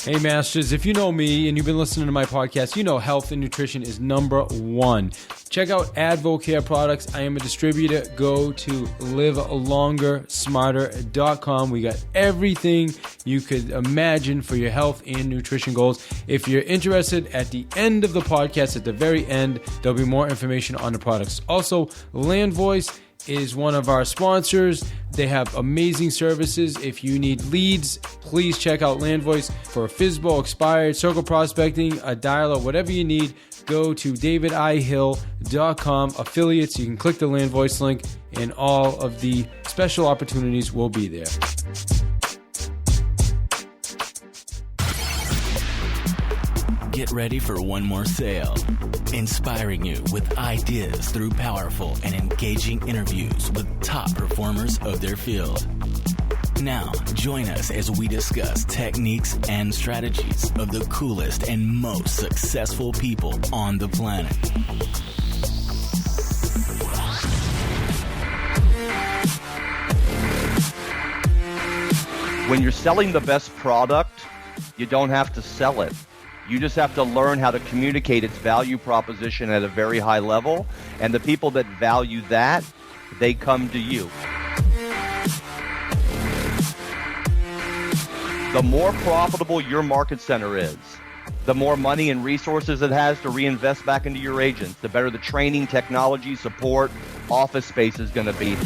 Hey, Masters, if you know me and you've been listening to my podcast, you know health and nutrition is number one. Check out AdvoCare products. I am a distributor. Go to livelongersmarter.com. We got everything you could imagine for your health and nutrition goals. If you're interested, at the end of the podcast, at the very end, there'll be more information on the products. Also, LandVoice is one of our sponsors. They have amazing services. If you need leads, please check out LandVoice for FSBO, expired, circle prospecting, a dialer, whatever you need. Go to davidihill.com. Affiliates, you can click the LandVoice link and all of the special opportunities will be there. Get ready for one more sale. Inspiring you with ideas through powerful and engaging interviews with top performers of their field. Now, join us as we discuss techniques and strategies of the coolest and most successful people on the planet. When you're selling the best product, you don't have to sell it. You just have to learn how to communicate its value proposition at a very high level. And the people that value that, they come to you. The more profitable your market center is, the more money and resources it has to reinvest back into your agents, the better the training, technology, support, office space is going to be.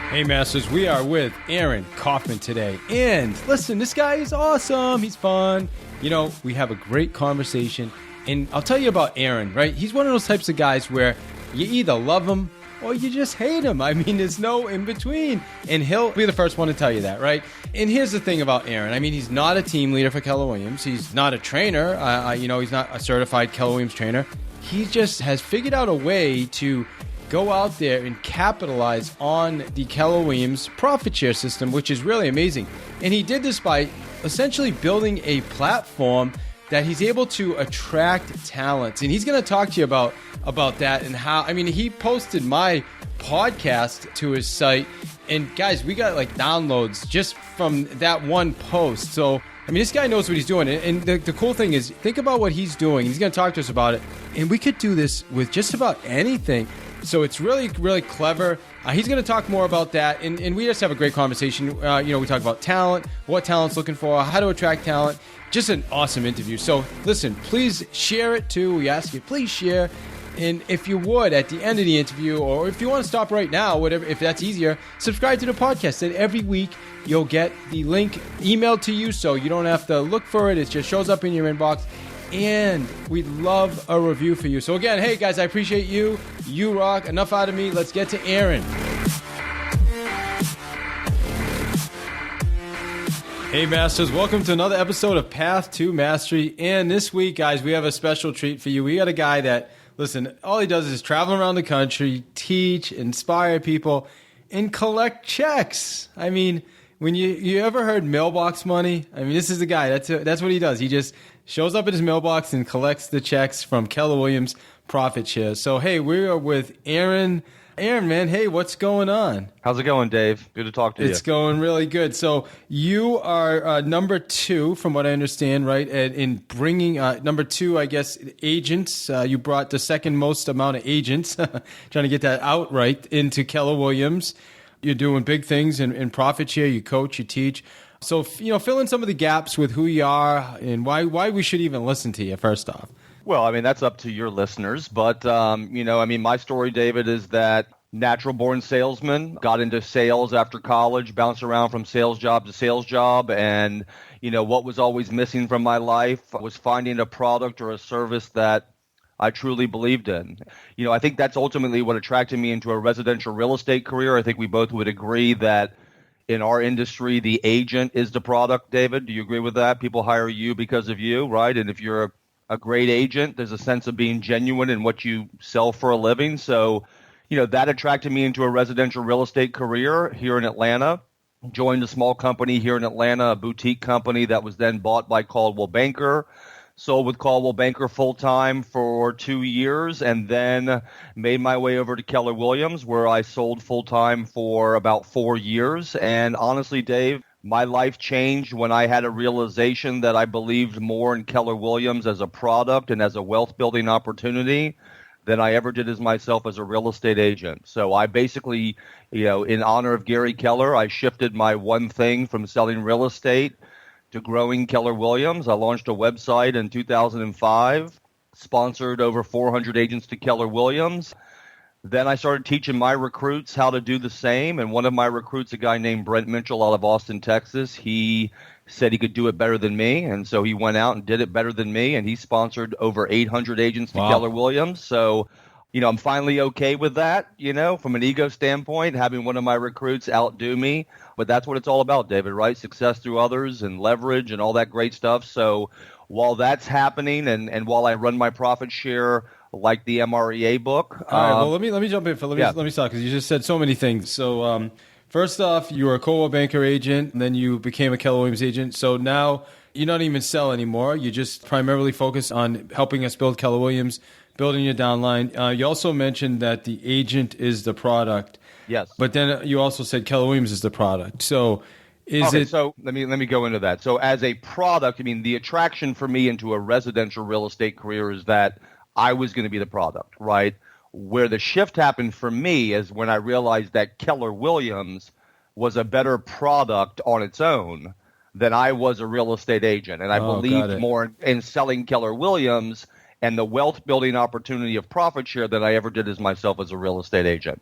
Hey, Masters, we are with Aaron Koffman today. And listen, this guy is awesome. He's fun. You know, we have a great conversation. And I'll tell you about Aaron, right? He's one of those types of guys where you either love him or you just hate him. I mean, there's no in between. And he'll be the first one to tell you that, right? And here's the thing about Aaron. I mean, he's not a team leader for Keller Williams. He's not a trainer. He's not a certified Keller Williams trainer. He just has figured out a way to go out there and capitalize on the Keller Williams profit share system, which is really amazing. And he did this by essentially building a platform that he's able to attract talent. And he's going to talk to you about that and how, I mean, he posted my podcast to his site. And guys, we got like downloads just from that one post. So, I mean, this guy knows what he's doing. And the cool thing is, think about what he's doing. He's going to talk to us about it. And we could do this with just about anything. So it's really, really clever. He's going to talk more about that, and we just have a great conversation. We talk about talent, what talent's looking for, how to attract talent. Just an awesome interview. So listen, please share it too. We ask you, please share. And if you would, at the end of the interview, or if you want to stop right now, whatever, if that's easier, subscribe to the podcast. And every week you'll get the link emailed to you, so you don't have to look for it. It just shows up in your inbox. And we'd love a review for you. So again, hey guys, I appreciate you. You rock. Enough out of me. Let's get to Aaron. Hey Masters, welcome to another episode of Path to Mastery. And this week, guys, we have a special treat for you. We got a guy that, listen, all he does is travel around the country, teach, inspire people, and collect checks. I mean, when you ever heard mailbox money? I mean, this is the guy. That's what he does. He just shows up at his mailbox and collects the checks from Keller Williams profit shares. So, hey, we are with Aaron. Aaron, man, hey, what's going on? How's it going, Dave? Good to talk to you. It's going really good. So you are number 2, from what I understand, right, in bringing number 2, I guess, agents. You brought the second most amount of agents, trying to get that out right, into Keller Williams. You're doing big things in profit share. You coach, you teach. So, fill in some of the gaps with who you are and why we should even listen to you, first off. Well, I mean, that's up to your listeners. But, my story, David, is that natural-born salesman, got into sales after college, bounced around from sales job to sales job. And, what was always missing from my life was finding a product or a service that I truly believed in. I think that's ultimately what attracted me into a residential real estate career. I think we both would agree that in our industry, the agent is the product, David. Do you agree with that? People hire you because of you, right? And if you're a great agent, there's a sense of being genuine in what you sell for a living. So, that attracted me into a residential real estate career here in Atlanta. Joined a small company here in Atlanta, a boutique company that was then bought by Coldwell Banker. Sold with Coldwell Banker full-time for 2 years, and then made my way over to Keller Williams, where I sold full-time for about 4 years. And honestly, Dave, My life changed when I had a realization that I believed more in Keller Williams as a product and as a wealth building opportunity than I ever did as myself as a real estate agent. So I basically, in honor of Gary Keller, I shifted my one thing from selling real estate to growing Keller Williams. I launched a website in 2005, sponsored over 400 agents to Keller Williams. Then I started teaching my recruits how to do the same. And one of my recruits, a guy named Brent Mitchell out of Austin, Texas, he said he could do it better than me. And so he went out and did it better than me. And he sponsored over 800 agents to Keller Williams. So, I'm finally okay with that, from an ego standpoint, having one of my recruits outdo me. But that's what it's all about, David, right? Success through others and leverage and all that great stuff. So while that's happening and while I run my profit share like the MREA book. All right, well, let me jump in, Phil. Let me start because you just said so many things. So first off, you were a Coldwell Banker agent, and then you became a Keller Williams agent. So now you're not even sell anymore. You just primarily focus on helping us build Keller Williams, building your downline. You also mentioned that the agent is the product. Yes. But then you also said Keller Williams is the product. So So let me go into that. So as a product, the attraction for me into a residential real estate career is that I was going to be the product, right? Where the shift happened for me is when I realized that Keller Williams was a better product on its own than I was a real estate agent. And I believed more in selling Keller Williams and the wealth building opportunity of profit share than I ever did as myself as a real estate agent.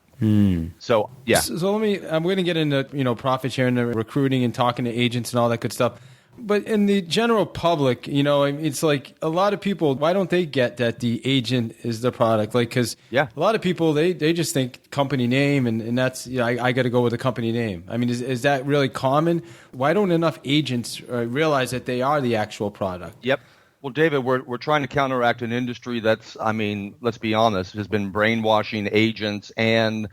So, yeah. So I'm going to get into, profit sharing and recruiting and talking to agents and all that good stuff. But in the general public, it's like a lot of people, why don't they get that the agent is the product? Like, because a lot of people, they just think company name and that's, I got to go with the company name. Is that really common? Why don't enough agents realize that they are the actual product? Yep. Well, David, we're trying to counteract an industry that's, let's be honest, has been brainwashing agents and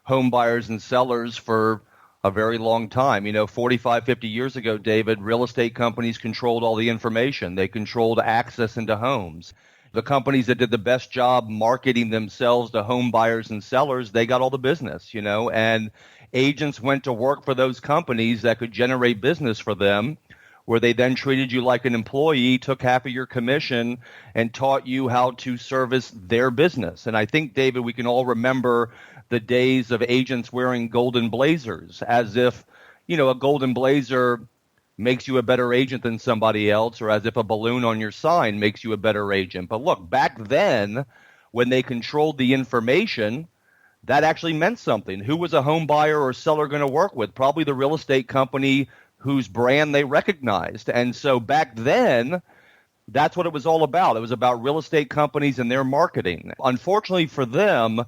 home buyers and sellers for a very long time. 45, 50 years ago, David, real estate companies controlled all the information. They controlled access into homes. The companies that did the best job marketing themselves to home buyers and sellers, they got all the business, and agents went to work for those companies that could generate business for them, where they then treated you like an employee, took half of your commission, and taught you how to service their business. And I think, David, we can all remember the days of agents wearing golden blazers, as if, a golden blazer makes you a better agent than somebody else, or as if a balloon on your sign makes you a better agent. But look, back then, when they controlled the information, that actually meant something. Who was a home buyer or seller going to work with? Probably the real estate company whose brand they recognized. And so back then, that's what it was all about. It was about real estate companies and their marketing. Unfortunately for them,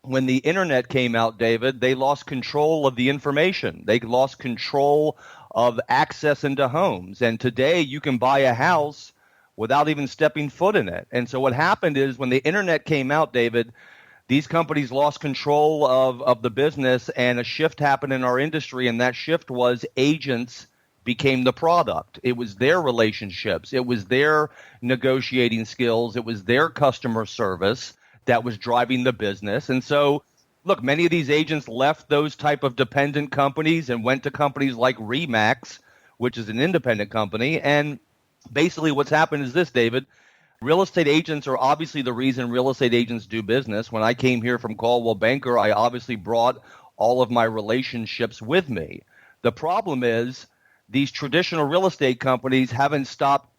when the internet came out, David, they lost control of the information. They lost control of access into homes. And today you can buy a house without even stepping foot in it. And so what happened is when the internet came out, David, these companies lost control of the business, and a shift happened in our industry, and that shift was agents became the product. It was their relationships. It was their negotiating skills. It was their customer service that was driving the business. And so, look, many of these agents left those type of dependent companies and went to companies like Remax, which is an independent company. And basically what's happened is this, David. Real estate agents are obviously the reason real estate agents do business. When I came here from Coldwell Banker, I obviously brought all of my relationships with me. The problem is these traditional real estate companies haven't stopped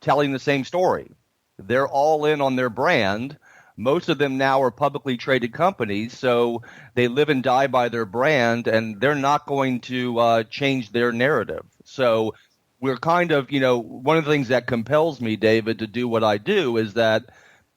telling the same story. They're all in on their brand. Most of them now are publicly traded companies, so they live and die by their brand, and they're not going to change their narrative. So we're kind of, one of the things that compels me, David, to do what I do is that,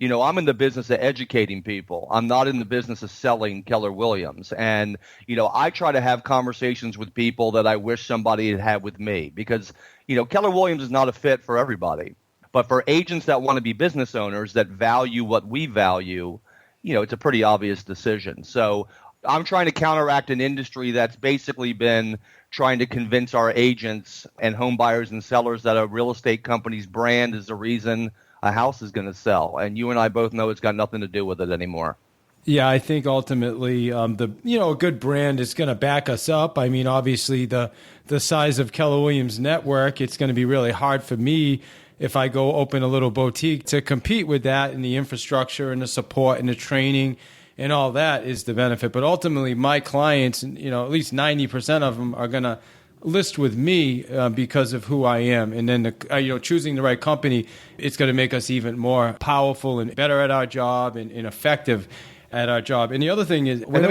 I'm in the business of educating people. I'm not in the business of selling Keller Williams. And, I try to have conversations with people that I wish somebody had had with me because, Keller Williams is not a fit for everybody. But for agents that want to be business owners that value what we value, it's a pretty obvious decision. So I'm trying to counteract an industry that's basically been trying to convince our agents and home buyers and sellers that a real estate company's brand is the reason a house is going to sell. And you and I both know it's got nothing to do with it anymore. Yeah, I think ultimately a good brand is going to back us up. I mean, obviously the size of Keller Williams network, it's going to be really hard for me if I go open a little boutique to compete with that, and the infrastructure and the support and the training and all that is the benefit. But ultimately, my clients, at least 90% of them are going to list with me because of who I am. And then, choosing the right company, it's going to make us even more powerful and better at our job and effective at our job. And the other thing is, hold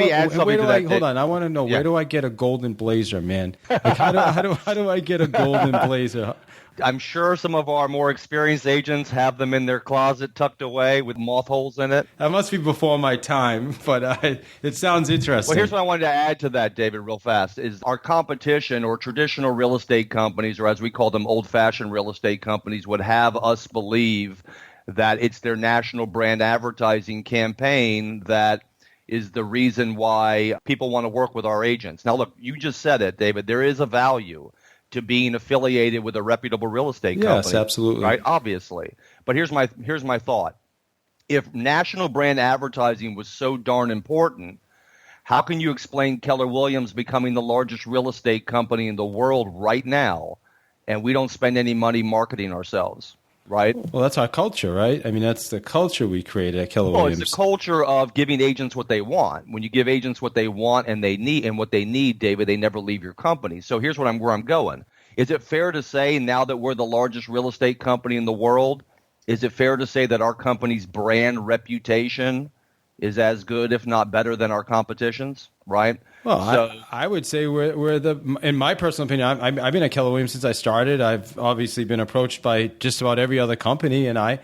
on, I want to know, where do I get a golden blazer, man? Like, how do I get a golden blazer? I'm sure some of our more experienced agents have them in their closet tucked away with moth holes in it. That must be before my time, but it sounds interesting. Well, here's what I wanted to add to that, David, real fast, is our competition or traditional real estate companies, or as we call them, old-fashioned real estate companies, would have us believe that it's their national brand advertising campaign that is the reason why people want to work with our agents. Now, look, you just said it, David. There is a value to being affiliated with a reputable real estate company. Yes, absolutely. Right? Obviously. But here's my thought. If national brand advertising was so darn important, how can you explain Keller Williams becoming the largest real estate company in the world right now, and we don't spend any money marketing ourselves? Right? Well, that's our culture, right? I mean, that's the culture we created at Keller Williams. It's the culture of giving agents what they want. When you give agents what they want and what they need, David, they never leave your company. So here's where I'm going. Is it fair to say, now that we're the largest real estate company in the world, is it fair to say that our company's brand reputation is as good, if not better, than our competition's? Right? Well, I would say we're in my personal opinion, I've been at Keller Williams since I started. I've obviously been approached by just about every other company, and I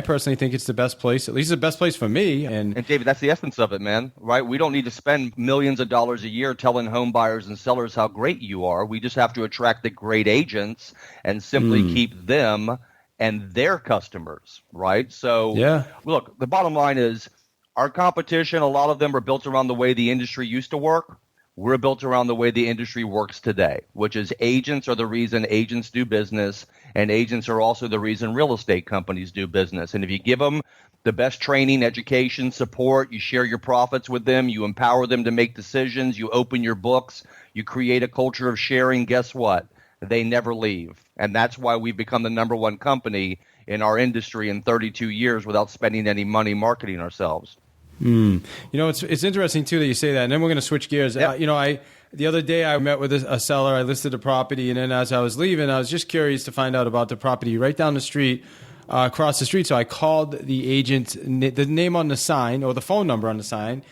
personally think it's the best place, at least the best place for me. And David, that's the essence of it, man, right? We don't need to spend millions of dollars a year telling home buyers and sellers how great you are. We just have to attract the great agents and simply keep them and their customers, right? So, look, the bottom line is, our competition, a lot of them are built around the way the industry used to work. We're built around the way the industry works today, which is agents are the reason agents do business, and agents are also the reason real estate companies do business. And if you give them the best training, education, support, you share your profits with them, you empower them to make decisions, you open your books, you create a culture of sharing, guess what? They never leave. And that's why we've become the number one company in our industry in 32 years without spending any money marketing ourselves. It's interesting too that you say that, and then we're going to switch gears. Yep. The other day I met with a seller. I listed a property, and then as I was leaving, I was just curious to find out about the property right down the street, across the street. So I called the agent, the name on the sign or the phone number on the sign,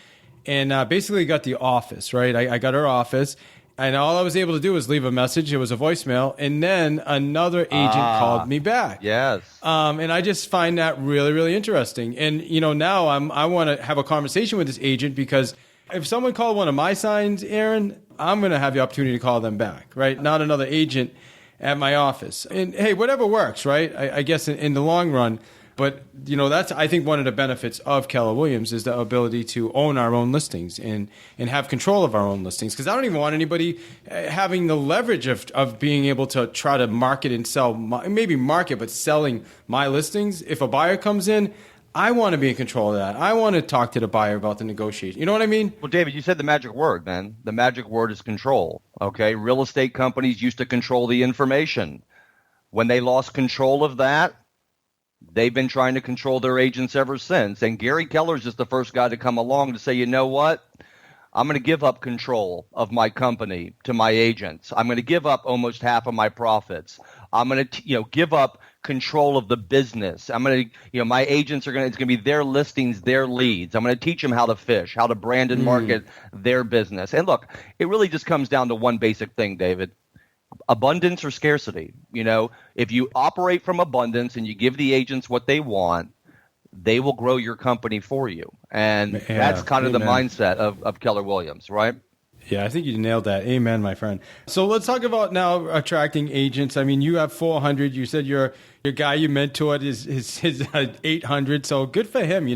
and basically got the office. Right, I got her office. And all I was able to do was leave a message. It was a voicemail. And then another agent called me back. Yes. And I just find that really, really interesting. And, now I want to have a conversation with this agent, because if someone called one of my signs, Aaron, I'm going to have the opportunity to call them back, right? Not another agent at my office. And, hey, whatever works, right? I guess in the long run. But, that's, I think, one of the benefits of Keller Williams is the ability to own our own listings and have control of our own listings. Because I don't even want anybody having the leverage of being able to try to market and sell, but selling my listings. If a buyer comes in, I want to be in control of that. I want to talk to the buyer about the negotiation. You know what I mean? Well, David, you said the magic word, man. The magic word is control. Okay? Real estate companies used to control the information. When they lost control of that, they've been trying to control their agents ever since. And Gary Keller's just the first guy to come along to say, you know what? I'm going to give up control of my company to my agents. I'm going to give up almost half of my profits. I'm going to, give up control of the business. I'm going to, my agents it's going to be their listings, their leads. I'm going to teach them how to fish, how to brand and market their business. And look, it really just comes down to one basic thing, David. Abundance or scarcity. If you operate from abundance and you give the agents what they want, they will grow your company for you. And that's kind of the mindset of Keller Williams, right? Yeah, I think you nailed that. Amen, my friend. So let's talk about now attracting agents. I mean, you have 400. You said your guy you mentored is 800. So good for him.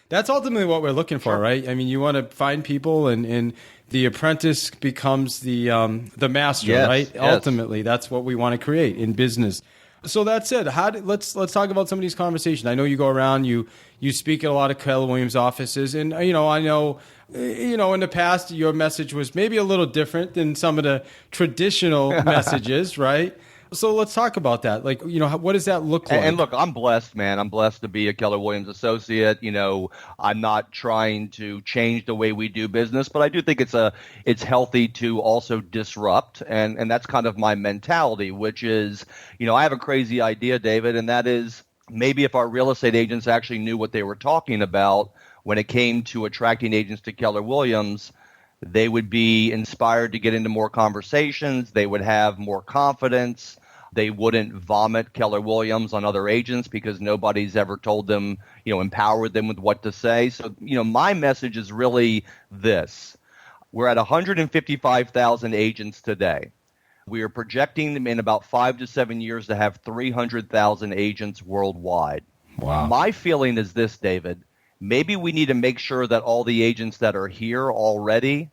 That's ultimately what we're looking for, right? I mean, you want to find people, and the apprentice becomes the master, right? Yes. Ultimately, that's what we want to create in business. So that said, let's talk about some of these conversations. I know you go around, you speak at a lot of Keller Williams offices, and I know in the past your message was maybe a little different than some of the traditional messages, right? So let's talk about that. Like, what does that look like? And look, I'm blessed, man. I'm blessed to be a Keller Williams associate. I'm not trying to change the way we do business, but I do think it's healthy to also disrupt. And that's kind of my mentality, which is, I have a crazy idea, David, and that is maybe if our real estate agents actually knew what they were talking about when it came to attracting agents to Keller Williams, they would be inspired to get into more conversations. They would have more confidence. They wouldn't vomit Keller Williams on other agents because nobody's ever told them, empowered them with what to say. So, my message is really this. We're at 155,000 agents today. We are projecting them in about 5 to 7 years to have 300,000 agents worldwide. Wow. My feeling is this, David. Maybe we need to make sure that all the agents that are here already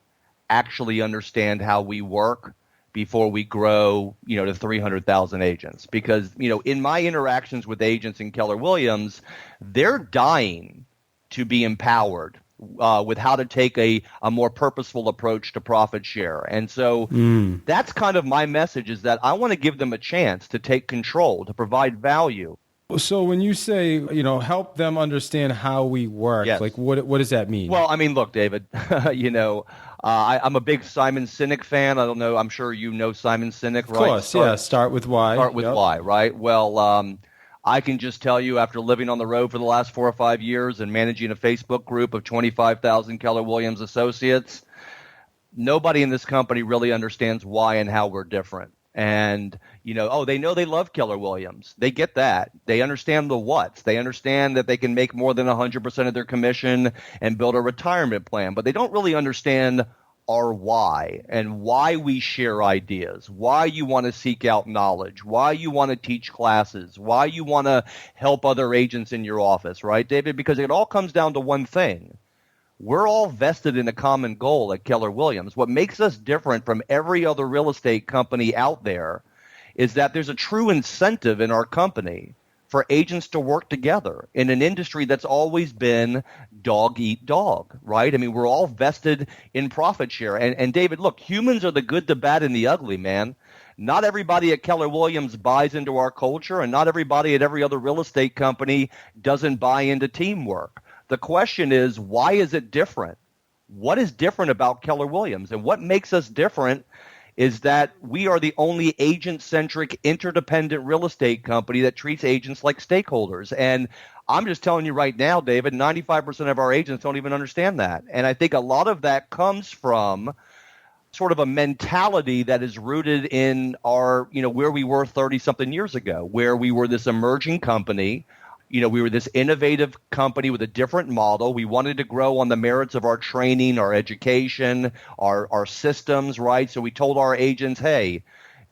actually understand how we work before we grow, to 300,000 agents. Because, in my interactions with agents in Keller Williams, they're dying to be empowered with how to take a more purposeful approach to profit share. And so that's kind of my message, is that I want to give them a chance to take control, to provide value. So when you say, help them understand how we work, yes. Like what does that mean? Well, I mean, look, David, I'm a big Simon Sinek fan. I don't know. I'm sure you know Simon Sinek, right? Of course, yeah. Start with why. Start with why, right? Well, I can just tell you, after living on the road for the last 4 or 5 years and managing a Facebook group of 25,000 Keller Williams associates, nobody in this company really understands why and how we're different. And, they know they love Keller Williams. They get that. They understand the what's. They understand that they can make more than 100% of their commission and build a retirement plan. But they don't really understand our why and why we share ideas, why you want to seek out knowledge, why you want to teach classes, why you want to help other agents in your office, right, David? Because it all comes down to one thing. We're all vested in a common goal at Keller Williams. What makes us different from every other real estate company out there is that there's a true incentive in our company for agents to work together in an industry that's always been dog eat dog, right? I mean, we're all vested in profit share. And David, look, humans are the good, the bad, and the ugly, man. Not everybody at Keller Williams buys into our culture, and not everybody at every other real estate company doesn't buy into teamwork. The question is, why is it different? What is different about Keller Williams? And what makes us different is that we are the only agent-centric, interdependent real estate company that treats agents like stakeholders. And I'm just telling you right now, David, 95% of our agents don't even understand that. And I think a lot of that comes from sort of a mentality that is rooted in our, where we were 30-something years ago, where we were this emerging company. We were this innovative company with a different model. We wanted to grow on the merits of our training, our education, our systems, right? So we told our agents, hey,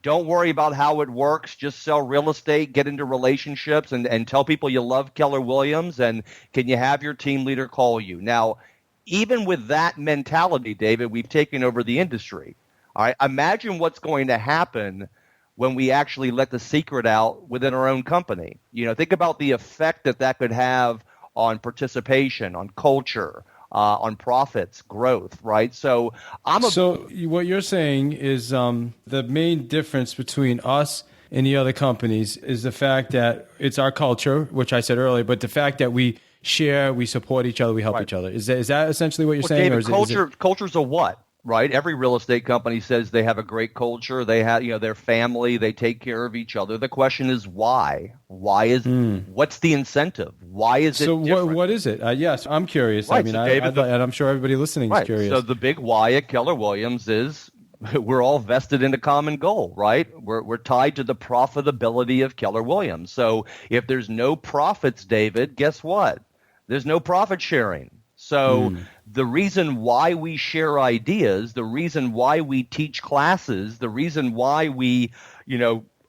don't worry about how it works. Just sell real estate, get into relationships, and tell people you love Keller Williams, and can you have your team leader call you? Now, even with that mentality, David, we've taken over the industry. All right, imagine what's going to happen when we actually let the secret out within our own company. Think about the effect that could have on participation, on culture, on profits, growth, right? So what you're saying is the main difference between us and the other companies is the fact that it's our culture, which I said earlier, but the fact that we share, we support each other, we help each other. Is that essentially what you're saying? David, culture's a what? Right, every real estate company says they have a great culture. They have, their family. They take care of each other. The question is why? What's the incentive? Why is it different? So what is it? Yes, I'm curious. Right, I mean, and I'm sure everybody listening is curious. So the big why at Keller Williams is we're all vested in a common goal, right? We're tied to the profitability of Keller Williams. So if there's no profits, David, guess what? There's no profit sharing. So the reason why we share ideas, the reason why we teach classes, the reason why we,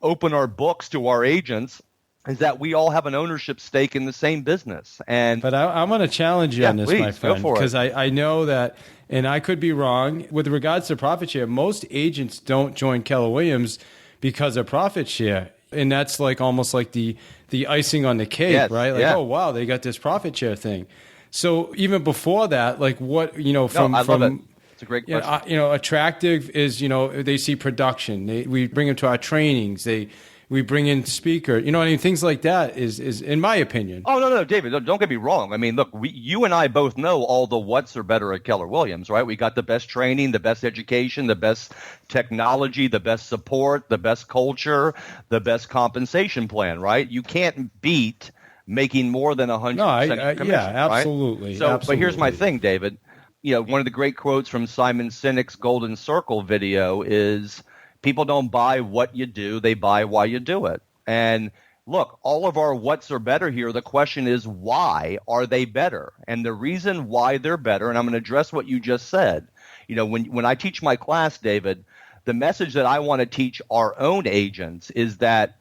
open our books to our agents is that we all have an ownership stake in the same business. But I'm going to challenge you on this, please, my friend, because I I know that, and I could be wrong, with regards to profit share, most agents don't join Keller Williams because of profit share. And that's like almost like the icing on the cake, Yes, right? Like, yeah. oh, wow, they got this profit share thing. So even before that, like what, I love it. It's a great question. Attractive is, they see production. We bring them to our trainings. We bring in speaker, things like that is in my opinion. Oh, no, David, don't get me wrong. I mean, look, you and I both know all the what's are better at Keller Williams, right? We got the best training, the best education, the best technology, the best support, the best culture, the best compensation plan, right? You can't beat making more than 100% commission, yeah, absolutely. Right? So, absolutely. But here's my thing, David. One of the great quotes from Simon Sinek's Golden Circle video is, people don't buy what you do, they buy why you do it. And look, all of our what's are better here. The question is, why are they better? And the reason why they're better, and I'm going to address what you just said. When I teach my class, David, the message that I want to teach our own agents is that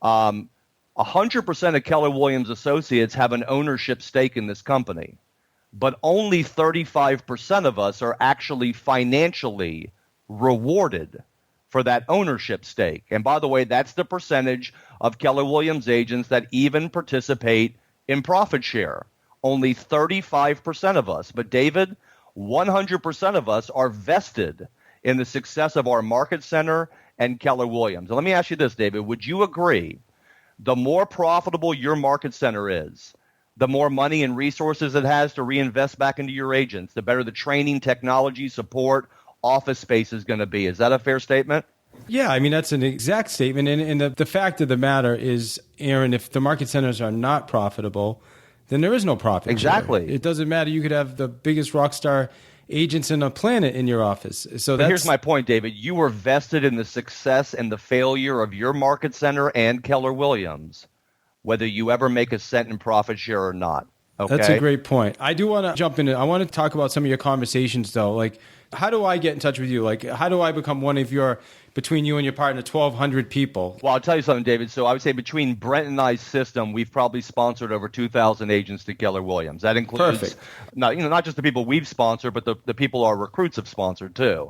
100% of Keller Williams associates have an ownership stake in this company, but only 35% of us are actually financially rewarded for that ownership stake. And by the way, that's the percentage of Keller Williams agents that even participate in profit share. Only 35% of us. But David, 100% of us are vested in the success of our market center and Keller Williams. And let me ask you this, David. Would you agree the more profitable your market center is, the more money and resources it has to reinvest back into your agents, the better the training, technology, support, office space is going to be? Is that a fair statement? Yeah, I mean, that's an exact statement. And the fact of the matter is, Aaron, if the market centers are not profitable, then there is no profit. Exactly. Share. It doesn't matter. You could have the biggest rock star agents in the planet in your office. But here's my point, David. You were vested in the success and the failure of your market center and Keller Williams, whether you ever make a cent in profit share or not. Okay? That's a great point. I do want to jump in. I want to talk about some of your conversations, though. Like, how do I get in touch with you? Like, how do I become one of between you and your partner, 1,200 people? Well, I'll tell you something, David. So I would say between Brent and I's system, we've probably sponsored over 2,000 agents to Keller Williams. That includes not just the people we've sponsored, but the people our recruits have sponsored too.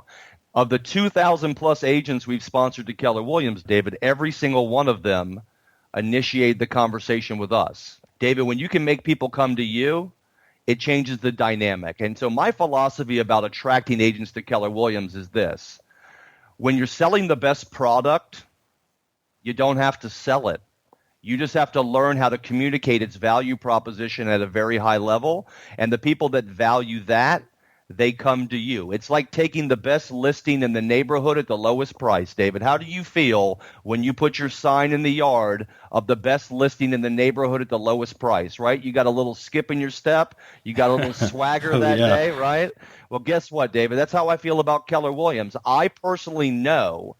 Of the 2,000 plus agents we've sponsored to Keller Williams, David, every single one of them initiated the conversation with us. David, when you can make people come to you, it changes the dynamic. And so my philosophy about attracting agents to Keller Williams is this. When you're selling the best product, you don't have to sell it. You just have to learn how to communicate its value proposition at a very high level. And the people that value that, they come to you. It's like taking the best listing in the neighborhood at the lowest price. David, how do you feel when you put your sign in the yard of the best listing in the neighborhood at the lowest price, right? You got a little skip in your step. You got a little swagger that day, right? Well, guess what, David? That's how I feel about Keller Williams. I personally know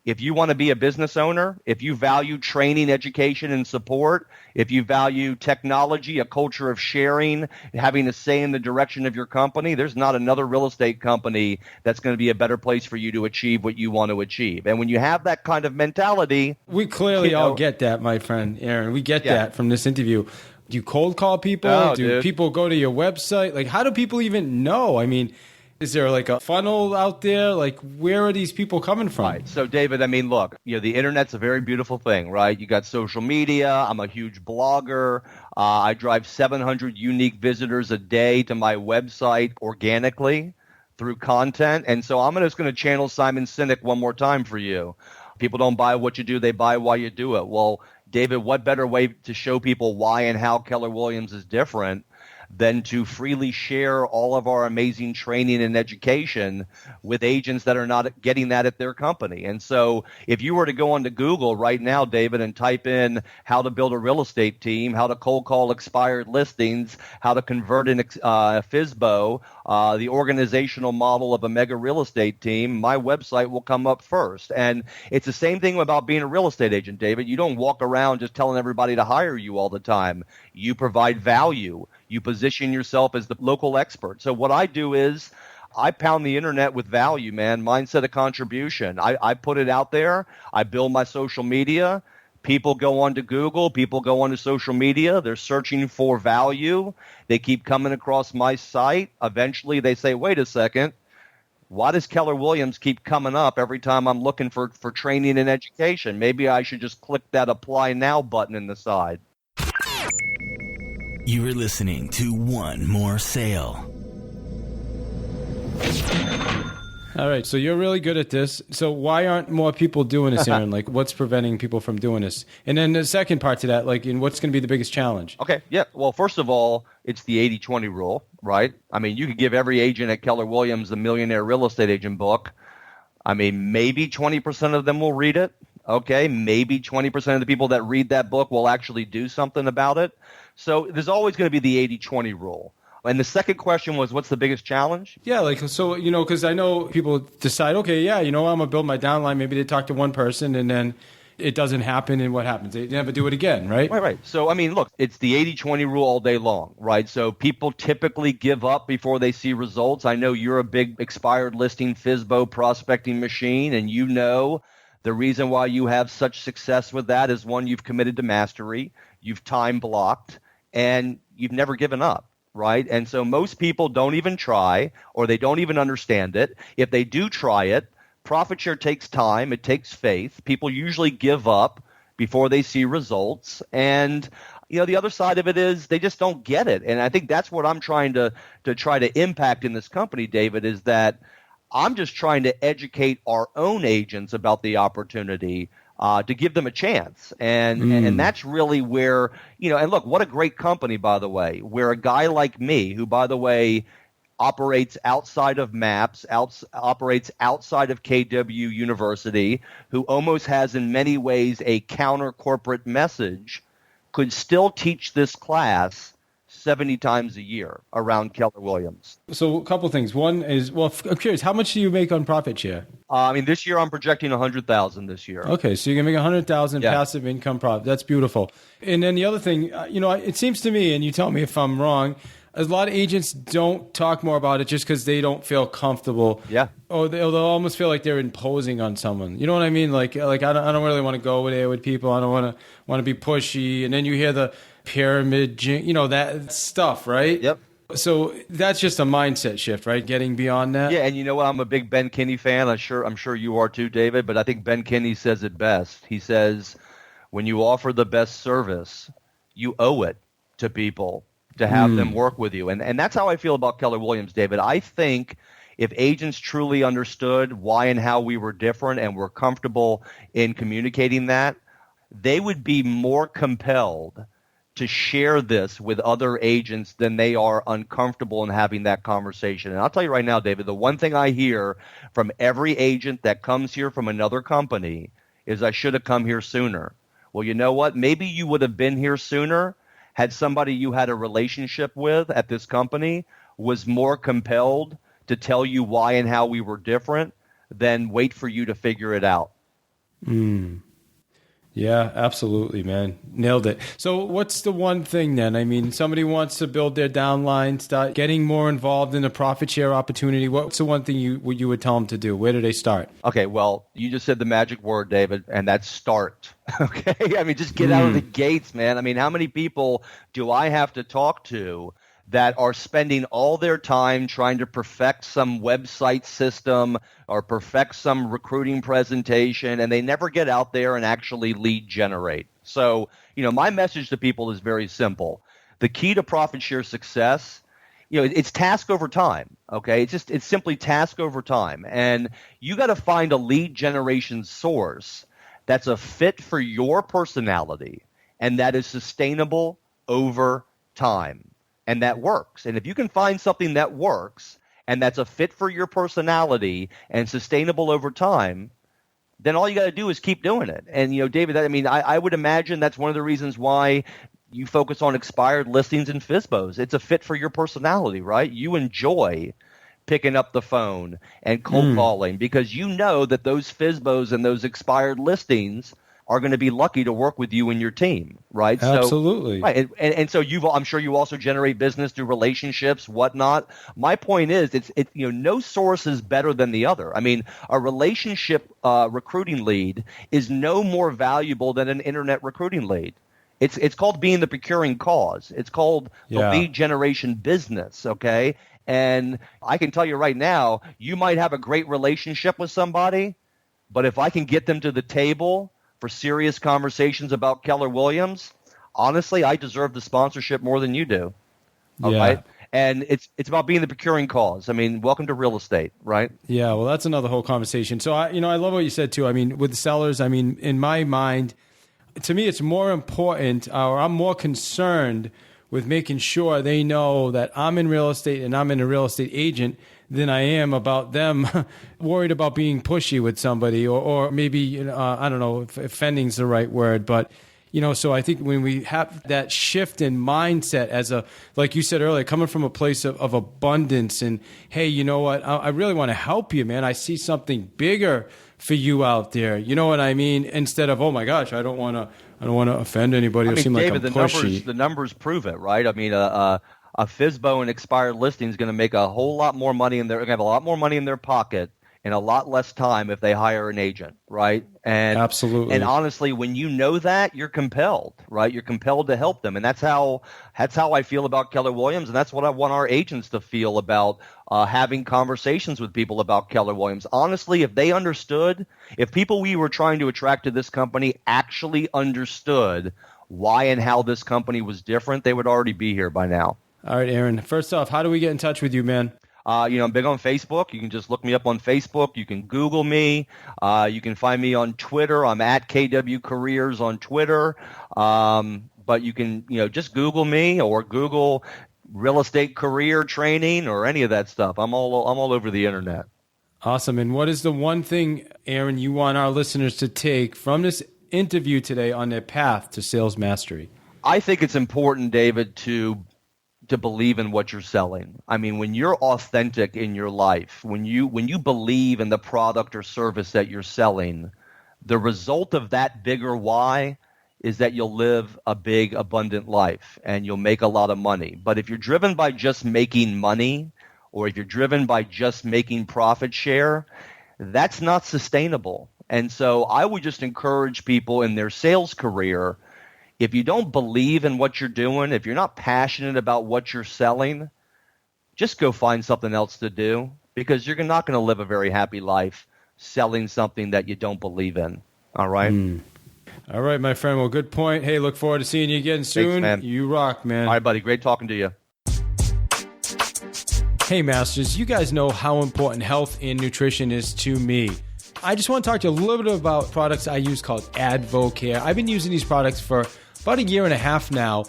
if you want to be a business owner, if you value training, education, and support, if you value technology, a culture of sharing, having a say in the direction of your company, there's not another real estate company that's going to be a better place for you to achieve what you want to achieve. And when you have that kind of mentality... We clearly all get that, my friend Aaron. We get that from this interview. Do you cold call people? No, do people go to your website? Like, how do people even know? I mean... Is there like a funnel out there? Like, where are these people coming from? Right. So, David, I mean, look, the internet's a very beautiful thing, right? You got social media. I'm a huge blogger. I drive 700 unique visitors a day to my website organically through content. And so I'm just going to channel Simon Sinek one more time for you. People don't buy what you do. They buy why you do it. Well, David, what better way to show people why and how Keller Williams is different than to freely share all of our amazing training and education with agents that are not getting that at their company. And so if you were to go onto Google right now, David, and type in how to build a real estate team, how to cold call expired listings, how to convert an FSBO, the organizational model of a mega real estate team, my website will come up first. And it's the same thing about being a real estate agent, David. You don't walk around just telling everybody to hire you all the time. You provide value. You position yourself as the local expert. So what I do is I pound the internet with value, man, mindset of contribution. I put it out there. I build my social media. People go onto Google. People go onto social media. They're searching for value. They keep coming across my site. Eventually they say, wait a second. why does Keller Williams keep coming up every time I'm looking for training and education? Maybe I should just click that apply now button in the side. You are listening to One More Sale. All right, so you're really good at this. So why aren't more people doing this, Aaron? Like, what's preventing people from doing this? And then the second part to that, like, what's going to be the biggest challenge? Okay, yeah. Well, first of all, it's the 80-20 rule, right? I mean, you could give every agent at Keller Williams the Millionaire Real Estate Agent book. I mean, maybe 20% of them will read it. Okay, maybe 20% of the people that read that book will actually do something about it. So there's always going to be the 80-20 rule. And the second question was, what's the biggest challenge? Yeah, like, so, because I know people decide, okay, yeah, I'm going to build my downline. Maybe they talk to one person and then it doesn't happen. And what happens? They never do it again, right? Right. So, I mean, look, it's the 80-20 rule all day long, right? So people typically give up before they see results. I know you're a big expired listing FSBO prospecting machine, and you know the reason why you have such success with that is, one, you've committed to mastery, you've time blocked, and you've never given up. Right. And so most people don't even try, or they don't even understand it. If they do try it, profit share takes time. It takes faith. People usually give up before they see results. And, the other side of it is they just don't get it. And I think that's what I'm trying to try to impact in this company, David, is that I'm just trying to educate our own agents about the opportunity to give them a chance. And that's really where, and look, what a great company, by the way, where a guy like me, who, by the way, operates outside of MAPS, operates outside of KW University, who almost has in many ways a counter-corporate message, could still teach this class 70 times a year around Keller Williams. So a couple things. One is, well, I'm curious, how much do you make on profit share? This year I'm projecting $100,000 this year. Okay, so you're going to make $100,000 passive income profit. That's beautiful. And then the other thing, it seems to me, and you tell me if I'm wrong, a lot of agents don't talk more about it just because they don't feel comfortable. Yeah. Or they'll almost feel like they're imposing on someone. You know what I mean? Like I don't really want to go there with people. I don't want to be pushy. And then you hear the pyramid, that stuff, right? Yep. So that's just a mindset shift, right? Getting beyond that. Yeah, and you know what? I'm a big Ben Kinney fan. I'm sure you are too, David. But I think Ben Kinney says it best. He says, when you offer the best service, you owe it to people to have them work with you. And that's how I feel about Keller Williams, David. I think if agents truly understood why and how we were different and were comfortable in communicating that, they would be more compelled to share this with other agents than they are uncomfortable in having that conversation. And I'll tell you right now, David, the one thing I hear from every agent that comes here from another company is, I should have come here sooner. Well, you know what? Maybe you would have been here sooner had somebody you had a relationship with at this company was more compelled to tell you why and how we were different than wait for you to figure it out. Yeah, absolutely, man. Nailed it. So what's the one thing then? I mean, somebody wants to build their downline, start getting more involved in the profit share opportunity. What's the one thing you would tell them to do? Where do they start? Okay, well, you just said the magic word, David, and that's start. Okay? I mean, just get out of the gates, man. I mean, how many people do I have to talk to that are spending all their time trying to perfect some website system or perfect some recruiting presentation, and they never get out there and actually lead generate? So, my message to people is very simple. The key to profit share success, it's task over time, okay? It's simply task over time. And you got to find a lead generation source that's a fit for your personality and that is sustainable over time. And that works. And if you can find something that works and that's a fit for your personality and sustainable over time, then all you got to do is keep doing it. And, David, I would imagine that's one of the reasons why you focus on expired listings and FSBOs. It's a fit for your personality, right? You enjoy picking up the phone and cold calling because you know that those FSBOs and those expired listings are going to be lucky to work with you and your team, right? Absolutely. So, right. And so I'm sure you also generate business through relationships, whatnot. My point is, no source is better than the other. I mean, a relationship recruiting lead is no more valuable than an internet recruiting lead. It's called being the procuring cause. It's called the Yeah. lead generation business, okay? And I can tell you right now, you might have a great relationship with somebody, but if I can get them to the table for serious conversations about Keller Williams, honestly, I deserve the sponsorship more than you do. All Yeah. right. And it's about being the procuring cause. I mean, welcome to real estate, right? Yeah, well, that's another whole conversation. So, I love what you said too. I mean, with the sellers, I mean, in my mind, to me, it's more important, or I'm more concerned with making sure they know that I'm in real estate and I'm in a real estate agent than I am about them worried about being pushy with somebody, or maybe, I don't know if offending's the right word, but so I think when we have that shift in mindset as like you said earlier, coming from a place of abundance and, hey, you know what? I really want to help you, man. I see something bigger for you out there. You know what I mean? Instead of, oh my gosh, I don't want to offend anybody. I mean, seem David, like I'm pushy. the numbers prove it, right? I mean, a FSBO and expired listing is going to make a whole lot more money they're going to have a lot more money in their pocket in a lot less time if they hire an agent, right? And absolutely. And honestly, when you know that, you're compelled, right? You're compelled to help them, and that's how I feel about Keller Williams, and that's what I want our agents to feel about having conversations with people about Keller Williams. Honestly, if they understood, if people we were trying to attract to this company actually understood why and how this company was different, they would already be here by now. All right, Aaron. First off, how do we get in touch with you, man? I'm big on Facebook. You can just look me up on Facebook. You can Google me. You can find me on Twitter. I'm at KW Careers on Twitter. But you can, just Google me or Google real estate career training or any of that stuff. I'm all over the internet. Awesome. And what is the one thing, Aaron, you want our listeners to take from this interview today on their path to sales mastery? I think it's important, David, to believe in what you're selling. I mean, when you're authentic in your life, when you believe in the product or service that you're selling, the result of that bigger why is that you'll live a big, abundant life and you'll make a lot of money. But if you're driven by just making money, or if you're driven by just making profit share, that's not sustainable. And so I would just encourage people in their sales career, if you don't believe in what you're doing, if you're not passionate about what you're selling, just go find something else to do, because you're not going to live a very happy life selling something that you don't believe in. All right? All right, my friend. Well, good point. Hey, look forward to seeing you again soon. Thanks, man. You rock, man. All right, buddy. Great talking to you. Hey, Masters, you guys know how important health and nutrition is to me. I just want to talk to you a little bit about products I use called AdvoCare. I've been using these products for about 1.5 years now,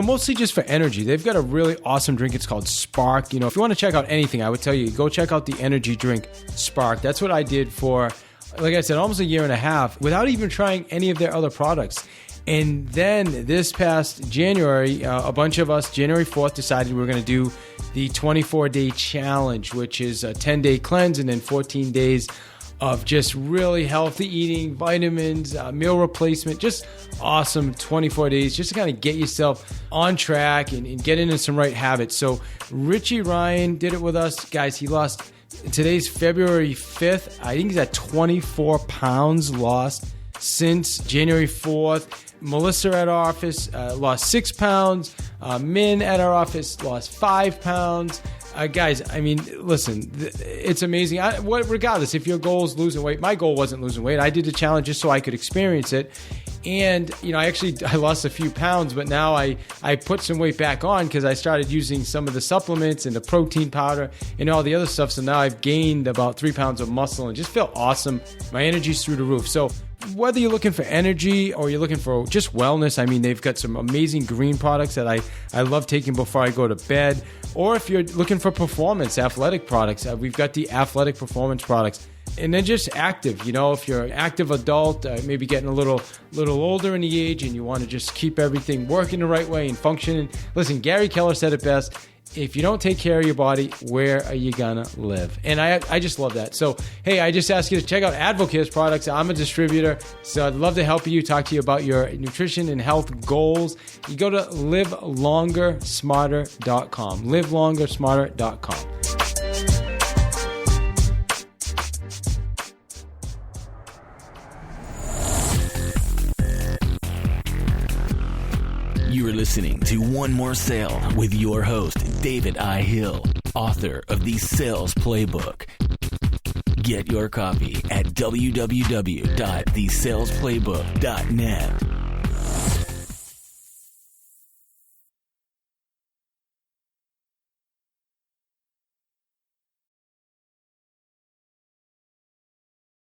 mostly just for energy. They've got a really awesome drink. It's called Spark. If you want to check out anything, I would tell you, go check out the energy drink Spark. That's what I did for, like I said, almost 1.5 years without even trying any of their other products. And then this past January, a bunch of us, January 4th, decided we were going to do the 24-day challenge, which is a 10-day cleanse and then 14 days of just really healthy eating, vitamins, meal replacement, just awesome 24 days just to kind of get yourself on track and get into some right habits. So Richie Ryan did it with us. Guys, he lost, today's February 5th. I think he's at 24 pounds lost since January 4th. Melissa at our office lost 6 pounds. Min at our office lost 5 pounds. Guys, I mean, listen, it's amazing. Regardless, if your goal is losing weight, my goal wasn't losing weight. I did the challenge just so I could experience it. And, I lost a few pounds, but now I put some weight back on because I started using some of the supplements and the protein powder and all the other stuff. So now I've gained about 3 pounds of muscle and just feel awesome. My energy's through the roof. So whether you're looking for energy or you're looking for just wellness, I mean, they've got some amazing green products that I love taking before I go to bed. Or if you're looking for performance, athletic products, we've got the athletic performance products. And then just active, if you're an active adult, maybe getting a little older in the age and you want to just keep everything working the right way and functioning. Listen, Gary Keller said it best. If you don't take care of your body, where are you going to live? And I just love that. So, hey, I just ask you to check out AdvoCare's products. I'm a distributor, so I'd love to help you, talk to you about your nutrition and health goals. You go to livelongersmarter.com, livelongersmarter.com. You are listening to One More Sale with your host, David I. Hill, author of The Sales Playbook. Get your copy at www.thesalesplaybook.net.